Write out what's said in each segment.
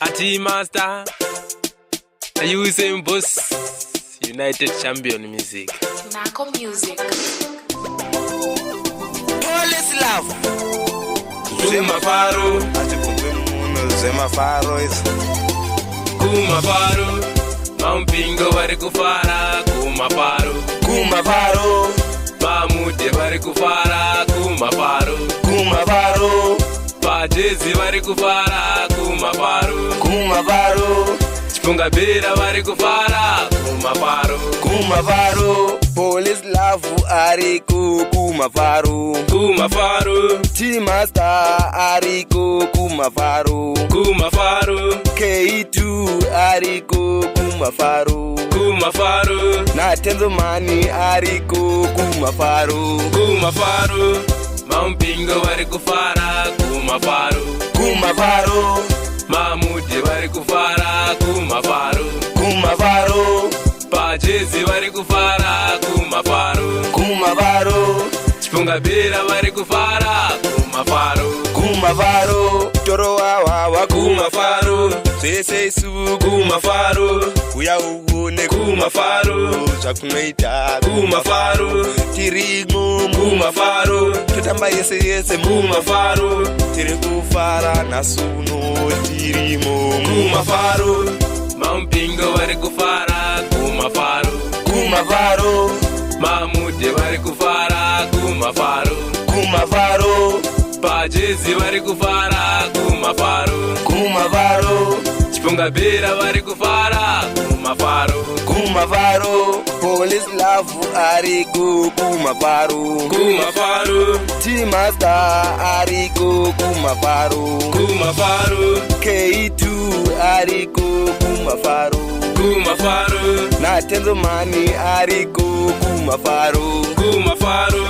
Ati Master, Usain Boss, United Champion Music. Nako Music. Police love. Kuma Faro, Ati kumbe muno zema faro is. Kuma Faro, Mampingo vari kufara, Kuma Faro. Kuma faro, Mamude vari kufara, Kuma Faro. kuma faro, Pajezi vari kufara, Kuma Faro. kuma faro, Chipunga Bera vari kufara, Kuma Faro. kuma faro. Police love ariku kuma faro. Kuma Faro, T-Master ariku kuma faro. Kuma Faro, K2 ariku kuma faro. Kuma Faro, Na Tenzo Mani ariku kuma faro. Kuma Faro, Mampingo vari kufara, Kuma Faro. Kuma faro, Mamude vari kufara, Kuma Faro. kuma faro, Pajezi vari kufara, Kuma Faro. kuma faro. Chipunga Bera vari kufara, Kuma Faro. Kuma faro, toro wawa Kuma Faro, sese su Kuma Faro, uya uone Kuma Faro, zvakunoita Kuma Faro, tirimo Kuma Faro, totamba yese Kuma Faro, tiri kufara nasuno tirimo Kuma Faro, Mampingo vari kufara, Kuma Faro. Kuma faro, Mamude vari kufara, Kuma Faro. kuma faro, Pajezi vari kufara, Kuma Faro. kuma faro, Chipunga Bera vari kufara, Kuma Faro. kuma faro. Police love ariku kuma faro. Kuma Faro, T-Master ariku kuma faro. Kuma Faro, K2 ariku kuma faro. Kuma Faro, Na Tenzo Mani ariku kuma faro. Kuma Faro,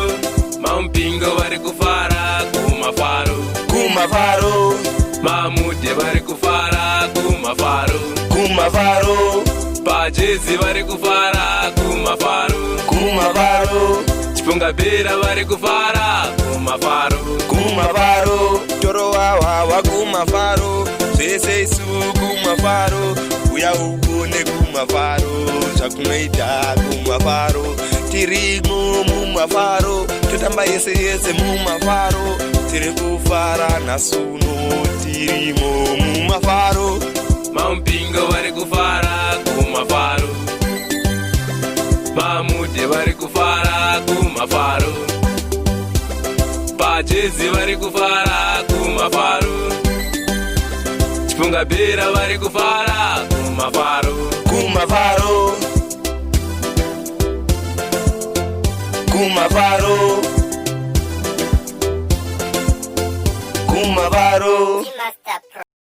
Mampingo vari kufara, Kuma Faro. Kuma faro, Mamude vari kufara, Kuma Faro. kuma faro, Pajezi vari kufara, Kuma Faro. kuma faro, Chipunga Bera vari kufara, Kuma Faro. kuma faro. Toro wawa kuma faro, sese su kuma faro. Uya uone kuma faro, zvakunoita kuma faro. Tirimo mumafaro, totamba yese mumafaro. Tiri kufara nasuno tirimo mumafaro. Mampingo vari kufara, Kuma Faro. Mamude vari kufara, Kuma Faro. Pajezi vari kufara, Kuma Faro. Chipunga Bera vari kufara, Kuma Faro. Kuma faro, kuma faro, kuma faro.